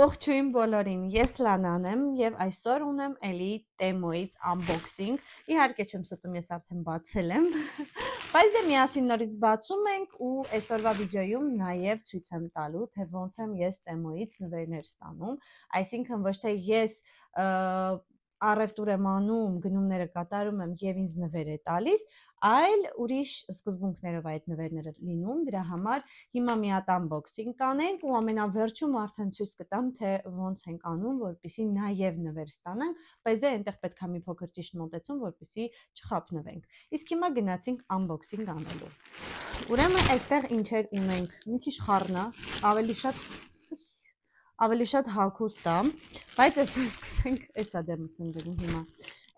Ողջույն բոլորին, ես Լանան եմ եւ այսօր ունեմ էլի Temu-ից unboxing։ Իհարկե չեմ ստում, ես արդեն բացել եմ։ Բայց դե միասին նորից բացում ենք ու այսօրվա վիդեոյում նաեւ ցույց եմ տալու, թե ոնց եմ ես Temu-ից նվերներ ստանում, այսինքն ոչ թե ես առևտուր եմ անում, գնումները կատարում եմ եւ ինձ նվեր է տալիս, այլ ուրիշ սկզբունքներով այդ նվերները լինում, դրա համար հիմա մի հատ unboxing կանենք ու ամենավերջում արդեն ցույց կտամ, թե ոնց ենք անում, որպեսզի նաեւ նվեր ստանանք, բայց դե այնտեղ պետք է մի փոքր ճիշտ մոտեցում, որպեսզի չխափնվենք։ Իսկ հիմա գնացինք unboxing անելու։ Ուրեմն այստեղ ինչեր ունենք, մի քիչ խառնա, ավելի շատ հագուստ է, բայց այսօր սկսենք, էսա դեմս եմ դնում հիմա։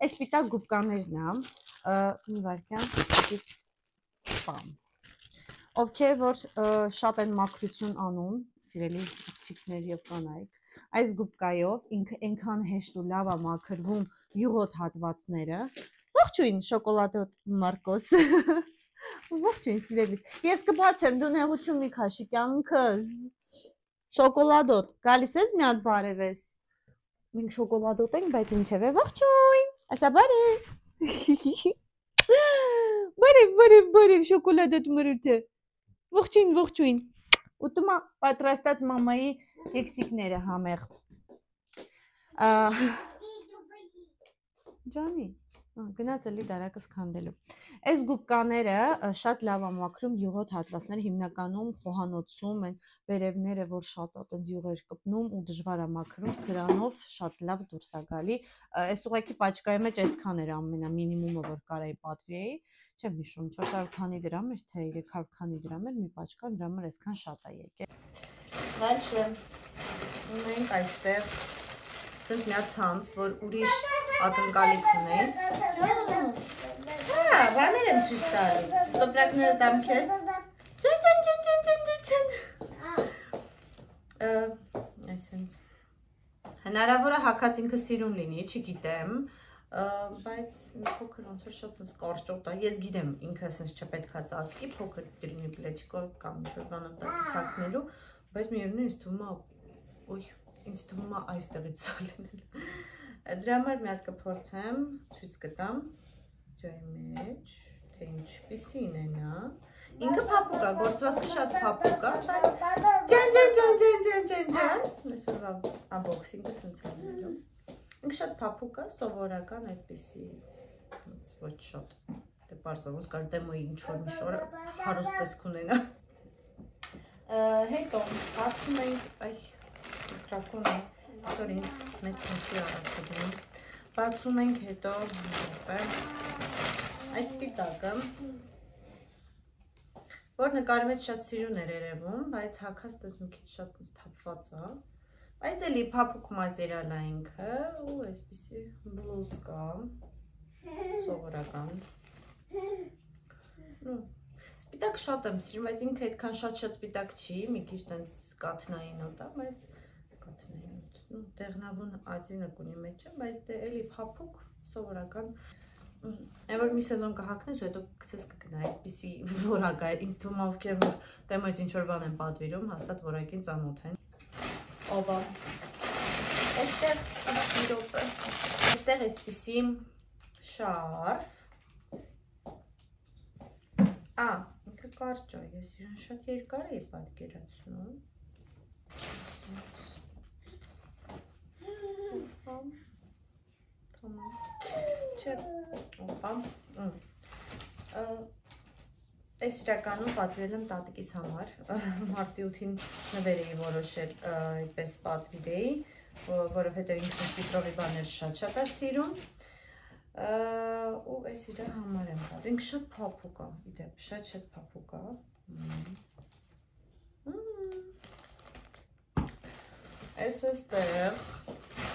Այս սպիտակ գուբկաներն է, մի վարքյան, բամ։ Ովքեր որ շատ են մաքրություն անում, սիրելի աղջիկներ եւ կանայք, այս գուբկայով ինքը այնքան հեշտ ու լավ է մաքրվում յուղոտ հատվածները։ Ողջույն շոկոլադոտ Մարկոս։ Ողջույն սիրելիս։ Ես կբացեմ, դու նեղություն մի քաշի կյանքս։ Շոկոլադոտ, գալիս ես մի հատ բարևես։ Մենք շոկոլադոտ ենք, բայց ինչև է ողջույն։ Ասա բարև։ Բարև, շոկոլադոտ մրութը։ Ողջույն։ Ուտում է պատրաստած մամայի կեքսիկները համեղ։ Ջանի, գնաց էլի դարակս քանդելու։ Այս գուբկաները շատ լավ է մաքրում յուղոտ հատվածները, հիմնականում խոհանոցում են վերևները, որ շատ այտենց յուղեր կպնում ու դժվար է մաքրում, սրանով շատ լավ դուրս է գալի։ Այս ուղղակի պաճկայի մեջ այսքան էր ամենամինիմումը, որ կարայի պատվիրեի, չեմ հիշում 400 քանի դրամ էր, թե 300 քանի դրամ էր մի պաճկա, դրա համար այսքան շատ է եկել։ Դальше ունենք այստեղ ասենք մի հատ ցանց, որ ուրիշ ակնկալիք ունեն։ Հա, բաներ եմ ցույց տալի։ Տոպրակները տամ քեզ։ Այսինքն հնարավոր է հակած ինքը սիրուն լինի, չգիտեմ, բայց մի փոքր ոնց որ շատ sense կարճոտ է։ Ես գիտեմ, ինքը sense չպետք է ծածկի, փոքր դրինի պլեչկով կամ ինչ-որ բան ցակնելու, բայց միևնույն ինձ թվում է, ոյ, ինձ թվում է այստեղից սա լինելու։ Դրա համար մի հատ կփորձեմ, ցույց կտամ ջայի մեջ, թե ինչպիսին է նա։ Ինքը փափուկ է, գործվածքը շատ փափուկ է, ջան, այսօրվա unboxing-ը սենց է լինելու։ Ինքը շատ փափուկ է, սովորական այդպիսի, ոչ շատ, դե պարզ է, ոնց կար Temu-ի ինչ-որ մի շորը հարուստ տեսք ունենա։ Հետո բացում ենք, այ, միկրոֆոնը, այսօր ինձ մեծ խնդիր առաջ դնում, բացում ենք հետո այս սպիտակը, որ նկարի մեջ շատ սիրուն էր երևում, բայց հագած տես մի քիչ շատ թափված է, բայց էլի փափուկ մատերիալ է ինքը, ու այսպիսի բլուզ կա, սովորական։ Սպիտակ շատ եմ սիրում, բայց ինքը այդքան շատ սպիտակ չի, մի քիչ տենց կաթնային նոտ է, բայց կաթնային նոտ, դեղնավուն ածինը կունի մեջը, բայց դե էլի փափուկ, սովորական։ Այն որ մի սեզոն կհագնես ու հետո գցես կգնա այդպիսի որակ է, ինձ թվում է ովքեր որ Temu-ից ինչ-որ բան են պատվիրում, հաստատ որակին ծանոթ են։ Օվա։ Այստեղ այսպիսի շարֆ։ Ինքը կարճ է, ես իրան շատ երկար էի պատկերացնում։ Չէ, օպա, այս իրականում պատվիրել եմ տատիկիս համար, մարտի 8-ին նվեր էի որոշել այդպես պատվիրեի, որովհետև ինքս ծիտրովի բաներ շատ է սիրում, ու այս իրա համար եմ պատվիրել, ինքը շատ փափուկ է, իդեպ, շատ փափուկ է, այս էստեղ,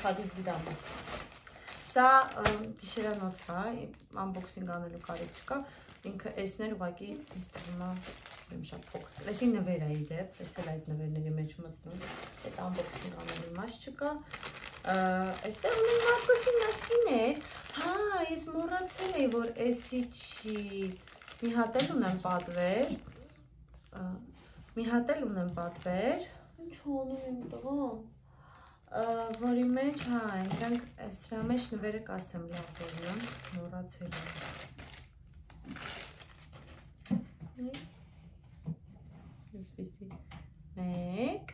խադիվ դիդամը, սա գիշերանոց է, unboxing անելու կարիք չկա, ինքը էսներ ուղղակի ինձ թվում է շատ փոքր։ Էսի նվեր է իդեպ, էս էլ այդ նվերների մեջ մտնում, այդ unboxing անելու մաս չկա։ Այստեղ ունենք Մարկոսի նասկիներ, հա, ես մոռացել էի, որ էսի չի, մի հատ էլ ունեմ պատվեր, ինչ անում եմ տղան, որի մեջ, հա, այնքանք սրա մեջ նվերը կասեմ լավ դերնա, մոռացել եմ։ Այսպիսի 1,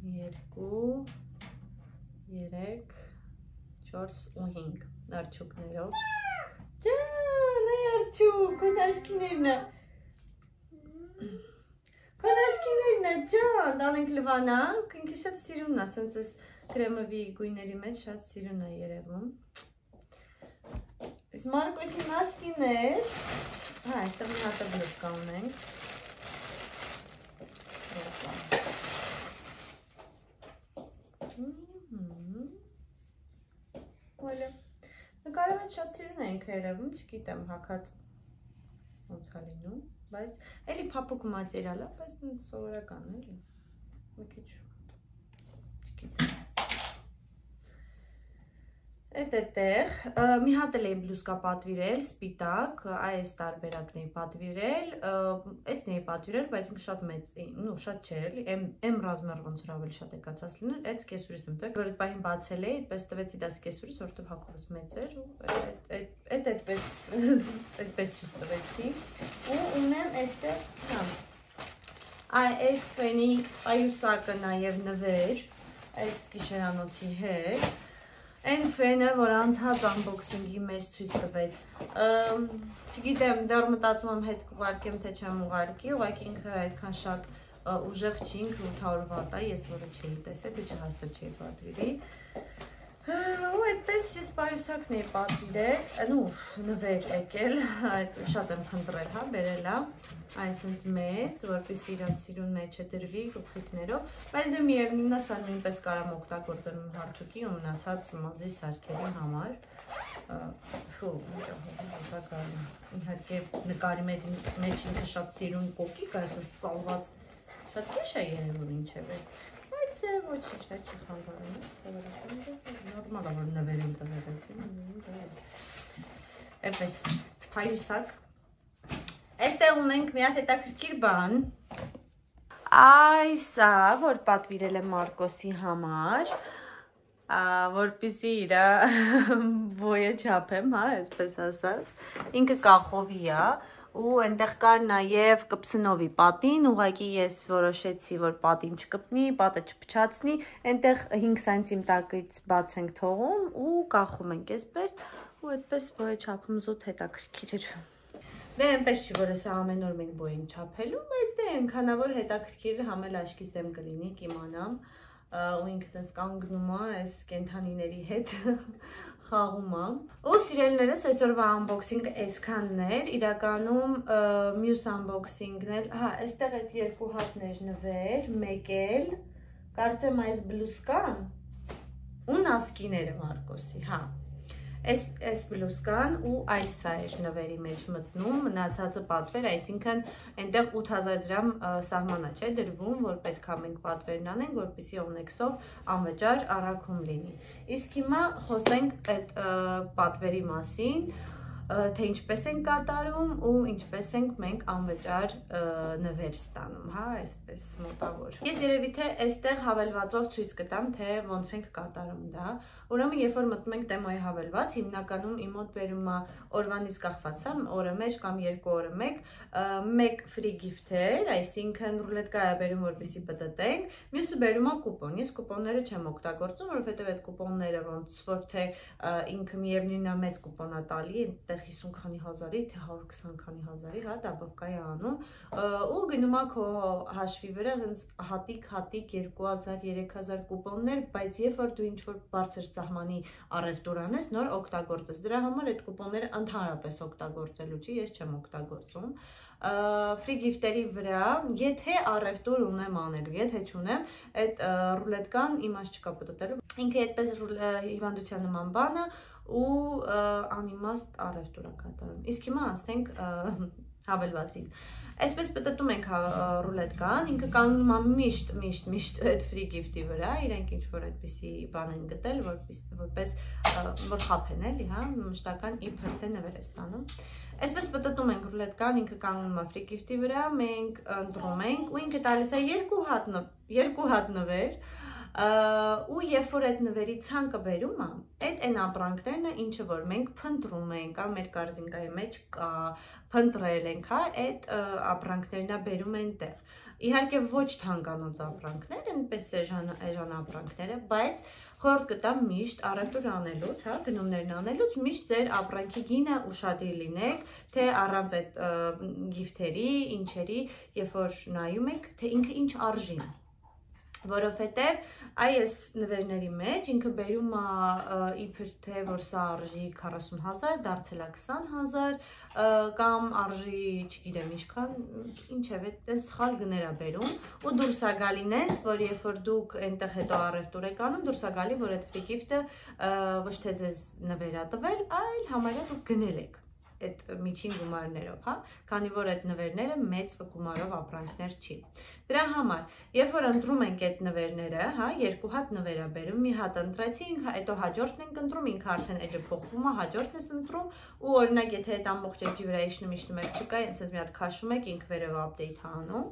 2, 3, 4 ու 5 արջուկներով։ Ջան, այ արջուկ, քո դասքիներն է։ Քո դասքիներն է, ջան, տանենք լվանանք, ինքը շատ սիրուն է, սենց էս կրեմովի գույների մեջ շատ սիրուն է երևում։ Այս Մարկոսի մասկիներ, հա, այստեղ մի հատը բլուսկա ունենք։ Ոյլը, նկարը մեջ շատ սիրուն ենք երևում, չգիտեմ հակած ոնց է լինում, բայց էլի փափուկ մատերիալ է, բայց սովորական էլի, մի քիչ չգիտեմ։ Այդտեղ մի հատ էլ էի բլուսկա պատվիրել, սպիտակ, այս տարբերակն էի պատվիրել, էսն էի պատվիրել, բայց ինքը շատ մեծ է, շատ չէ էլի, եմ ռազմեր ոնց որ ավելի շատ է կացած լինել, այդ սկեսուրիս եմ տվել, որ այդ պահին բացել էի, այդպես տվեցի դա սկեսուրիս, որովհետև հագովս մեծ էր, ու այդպես ցույց տվեցի, ու ունեմ այստեղ, հա, այս ֆենի պայուսակը նաև նվեր, այս գիշերանոցի հետ, Այն ֆենը, որ անցած unboxing-ի մեջ ցույց տվեց, չգիտեմ, դեռ մտածում եմ հետ կուղարկեմ, թե չեմ ուղարկի, ուղղակի ինքը այդքան շատ ուժեղ չի, ինքը 800 վատ է, ես որը չէի տեսել, դե չհաստատ չէի պատվիրի։ Ու այդպես ես պայուսակն էի պատվիրել, նվեր եկել, շատ եմ խնդրել, հա, բերել է, այսինց մեծ, որպեսզի իրաց սիրուն մեջը դրվի գլխիկներով, բայց դե միևնույնն է, սա նույնպես կարամ օգտագործել իմ հարթուկի ու մնացած մազի սարքերի համար։ Իհարկե նկարի մեջ ինքը շատ սիրուն կոկիկ, այսպես ծալված, շատ քիչ է երևում ինչևէ։ Բայց դե ոչինչ, դա չի խանգարում, նորմալ է, որ նվեր եմ տվել ես։ Էպես փայուսակ։ Այստեղ ունենք մի հատ հետաքրքիր բան։ Այսա, որ պատվիրել եմ Մարկոսի համար, որպեսզի իր բոյը չափեմ, հա, այսպես ասած։ Ինքը կախովի է, ու այնտեղ կար նաև կպսնովի պատին, ուղղակի ես որոշեցի, որ պատին չկպնի, պատը չփչացնի, այնտեղ 5 սանտիմտակից բաց ենք թողում ու կախում ենք այսպես, ու այդպես բոյը չափում զուտ հետաքրքիր էր։ Դե այնպես չի, որ հեսա ամեն օր մենք բոյ ենք չափելու, բայց դե այնքանավոր հետաքրքիր համել աշկիս դեմ կլինի, կիմանամ, ու ինքնս կանգնում է այս կենթանիների հետ խաղում է։ Ու սիրելիներս, այսօրվա unboxing-ը այսքանն էր, իրականում մյուս unboxing-ն էլ, հա, այստեղ այդ երկու հատներ նվեր, մեկ էլ, կարծեմ այս բլուսկան ու նասկիները Մարկոսի, հա։ Այս բլուսկան ու այս սա էր նվերի մեջ մտնում, մնացածը պատվեր, այսինքն այնտեղ 8000 դրամ սահմանա չէ դրվում, որ պետք է մենք պատվերն անենք, որպեսզի օնեքսով անվճար առաքում լինի։ Իսկ հիմա խոսենք այդ պատվերի մասին, թե ինչպես ենք կատարում ու ինչպես ենք մենք անվճար նվեր ստանում, հա, այսպես մոտավոր։ Ես երևի թե այստեղ հավելվածով ցույց կտամ, թե ոնց ենք կատարում դա։ Ուրեմն, երբ որ մտնում ենք դեմոյի հավելված, հիմնականում իմ մոտ բերում է օրվանից կախված, հա, օրը մեջ կամ 2 օրը մեկ free gift-էր, այսինքն ռուլետկա է բերում, որպեսզի պտտենք, մյուսը բերում է կուպոն։ Ես կուպոնները չեմ օգտագործում, որովհետև այդ կուպոնները ոնց որ թե ինքը միևնույնն է մեծ կուպոն է տալի, այնտեղ 50 քանի հազարի, թե 120 քանի հազարի, հա, դաբովկա է անում, ու գնում է քո հաշվի վրա հենց հատիկ 2000-3000 կուպոններ, բայց երբ որ դու ինչ-որ բարձր սահմանի առևտուր անես, նոր օգտագործես։ Դրա համար այդ կուպոնները ընդհանրապես օգտագործելու չի, ես չեմ օգտագործում։ Free gift-երի վրա, եթե առևտուր ունեմ անելու, եթե չունեմ, այդ ռուլետկան իմաստ չկա պտտելու։ Ինքը այդպես հիվանդության նման բան է ու անիմաստ առևտուր է կատարում։ Իսկ հիմա անցնենք հավելվածին։ Այսպես պտտում ենք ռուլետկան, ինքը կանգնում է միշտ այդ free gift-ի վրա, իրենք ինչ-որ այդպիսի բան են գտել, որպես որ խափեն էլի, հա, մշտական իբր թե նվեր է ստանում։ Այսպես պտտում ենք ռուլետկան, ինքը կանգնում է free gift-ի վրա, մենք ընտրում ենք ու ինքը տալիս է երկու հատ նվեր, ու երբ որ այդ նվերի ցանկը բերում է, այդ այն ապրանքներն է, ինչը որ մենք փնտրում ենք, մեր կորզինկայի մեջ կա, փնտրել ենք, հա, այդ ապրանքներն է բերում այնտեղ։ Իհարկե ոչ թանկանոց ապրանքներ, այնպես էժան ապրանքները, բայց խորհուրդ կտամ միշտ առևտուր անելուց, հա, գնումներն անելուց միշտ ձեր ապրանքի գինը ուշադիր լինեք, թե առանց այդ գիֆթերի, ինչերի, երբ որ նայում եք, թե ինքը ինչ արժի է։ Որովհետև այս նվերների մեջ ինքը բերում է իբր թե որ սա արժի 40,000, դարձել է 20,000 կամ արժի, չգիտեմ ինչքան, ինչևէ, այս սխալ գներ է բերում ու դուրս է գալի նենց, որ երբ որ դուք այնտեղ հետո առևտուր եք անում, դուրս է գալի, որ այդ free gift-ը ոչ թե ձեզ նվեր է տվել, այլ համարյա դուք գնել եք այդ միջին գումարներով, հա, քանի որ այդ նվերները մեծ գումարով ապրանքներ չի։ Դրա համար, երբ որ ընտրում ենք այդ նվերները, հա, երկու հատ նվեր է բերում, մի հատ ընտրեցինք, հետո հաջորդն ենք ընտրում, ինքը արդեն էջը փոխվում է, հաջորդն ես ընտրում, ու օրինակ եթե այդ ամբողջ էջի վրա իջնում եք չկա, ասես մի հատ քաշում եք, ինքը վերև update է անում,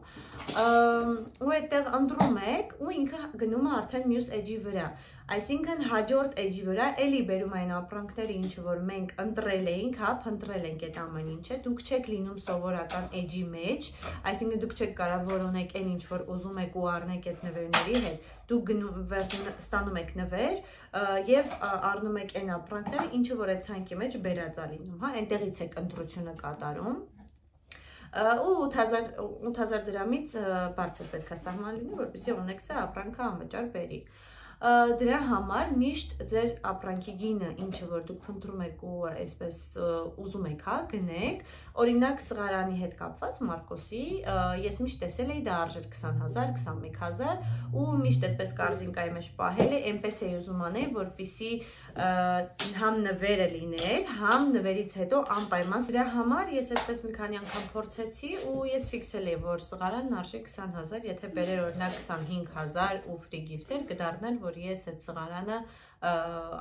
ու այդտեղ ընտրում եք, ու ինքը գնում է արդեն մյուս էջի վրա։ Այսինքն հաջորդ էջի վրա էլի բերում այն ապրանքները, ինչը որ մենք ընտրել էինք, հա, փնտրել ենք այդ ամեն ինչը, դուք չեք լինում սովորական էջի մեջ, այսինքն դուք չեք կարող որոնեք այն ինչ որ ուզում եք ու առնեք այդ նվերների հետ, դուք ստանում եք նվեր եւ առնում եք այն ապրանքները, ինչը որ այդ ցանկի մեջ բերած է լինում, հա, այնտեղից եք ընտրությունը կատարում։ Ու 8000 դրամից բարձր պետք է սահման լինի, որպեսզի ունեցա ապրանքը անվճար բերի։ Դրա համար միշտ ձեր ապրանքի գինը, ինչը որ դուք փնտրում եք ու այսպես ուզում եք, հա, գնեք, օրինակ սղարանի հետ կապված Մարկոսի, ես միշտ տեսել էի դա արժեր 20,000, 21,000 ու միշտ այդպես կորզինկայի մեջ պահել է, այնպես էի ուզում անել, որպեսզի համ նվերը լիներ, համ նվերից հետո անպայման դրա համար ես այդպես մի քանի անգամ փորձեցի ու ես ֆիքսել էի, որ սղարանն արժի 20,000, եթե բերեր օրինակ 25,000 ու free gift-էր կդառնար, որ ես այդ սղարանը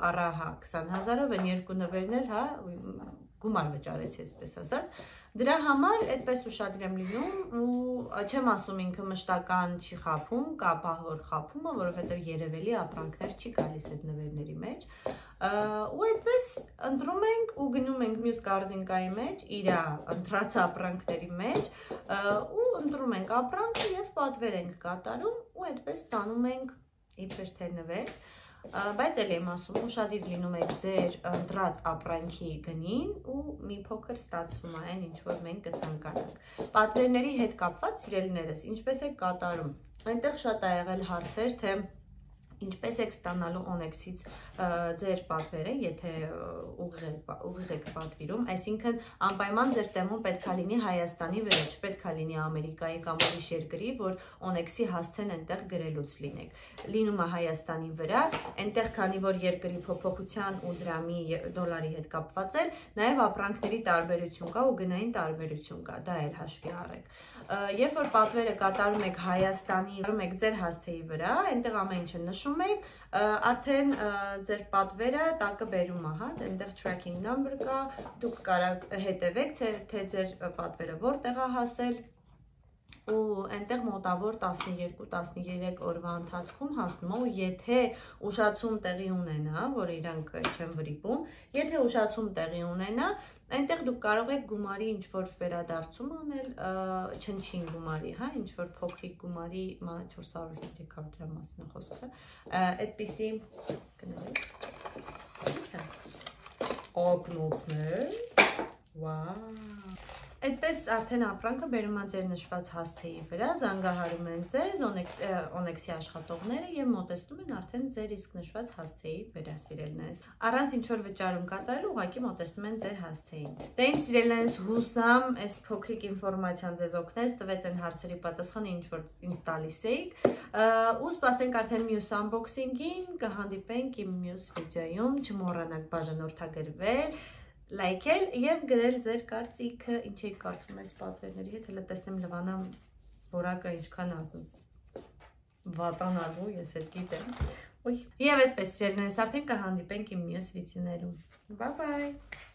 առա, հա, 20,000-ով են երկու նվերներ, հա, գումար վճարեցի, այսպես ասած։ Դրա համար այդպես ուշադիր եմ լինում ու չեմ ասում ինքը մշտական չի խափում, կա պահ որ խափում է, որովհետև երևելի ապրանքներ չի գալիս այդ նվերների մեջ։ Ու այդպես ընտրում ենք ու գնում ենք մյուս կորզինկայի մեջ, իր ընտրած ապրանքների մեջ ու ընտրում ենք ապրանքը եւ պատվեր ենք կատարում ու այդպես ստանում ենք իբր թե նվեր, բայց էլ եմ ասում, ուշադիր լինում եք ձեր ընտրած ապրանքի գնին ու մի փոքր ստացվում է այն, ինչ որ մենք կցանկանանք։ Պատվերների հետ կապված սիրելիներս, ինչպես եք կատարում։ Այնտեղ շատ ա եղել հարցեր, թե ինչպես եք ստանալու Onyx-ից ձեր պատվերը, եթե ուղիղ եք պատվիրում, այսինքն անպայման ձեր տեմում պետք է լինի Հայաստանի վրա, չպետք է լինի Ամերիկայի կամ ուրիշ երկրի, որ Onyx-ի հասցեն այնտեղ գրելուց լինեք։ Լինում է Հայաստանի վրա, այնտեղ քանի որ երկրի փոփոխության ու դրամի դոլարի հետ կապված է, նաև ապրանքների տարբերություն կա ու գնային տարբերություն կա, դա էլ հաշվի առեք։ Երբ որ պատվերը կատարում եք Հայաստանի, եք ձեր հասցեի վրա, այնտեղ ամեն ինչը նշում եք, արդեն ձեր պատվերը տակը բերում է, հա, այնտեղ tracking number կա, դուք կարող հետևեք, թե ձեր պատվերը որտեղ է հասել ու այնտեղ մոտավոր 12-13 օրվա ընթացքում հասնում է ու եթե ուշացում տեղի ունենա, որ իրանք չեն վրիպում, եթե ուշացում տեղի ունենա, այնտեղ դուք կարող եք գումարի ինչ-որ վերադարձում անել, չնչին գումարի, հա, ինչ-որ փոքրիկ գումարի 400-500 դրամ մասին է խոսքը, այդպիսի գնալեք, ինչ է, օգնոցներ, վաու, այդպես արդեն ապրանքը բերում է ձեր նշված հասցեի վրա, զանգահարում են ձեզ, Onyx-ի աշխատողները և մոտեցնում են արդեն ձեր իսկ նշված հասցեի վրա, սիրելիներս։ Առանց ինչ-որ վճարում կատարելու, ուղղակի մոտեցնում են ձեր հասցեին։ Դե ինչ սիրելիներս, հուսամ, այս փոքրիկ ինֆորմացիան ձեզ օգնեց, տվեց այն հարցերի պատասխանը, ինչ որ ինձ տալիս էիք, ու սպասենք արդեն մյուս unboxing-ին, կհանդիպենք իմ մյուս վիդեոյում, չմոռանաք բաժանորդագրվել, լայքել և գրել ձեր կարծիքը, ինչ եք կարծում այս պատվերների հետ, հələ տեսնեմ Լվանա որակը ինչքան ազնուց վատանալու, ես էլ գիտեմ։ Եվ այդպես սիրելիներս, արդեն կհանդիպենք իմ մյուս վիդեոներում։ Bye bye։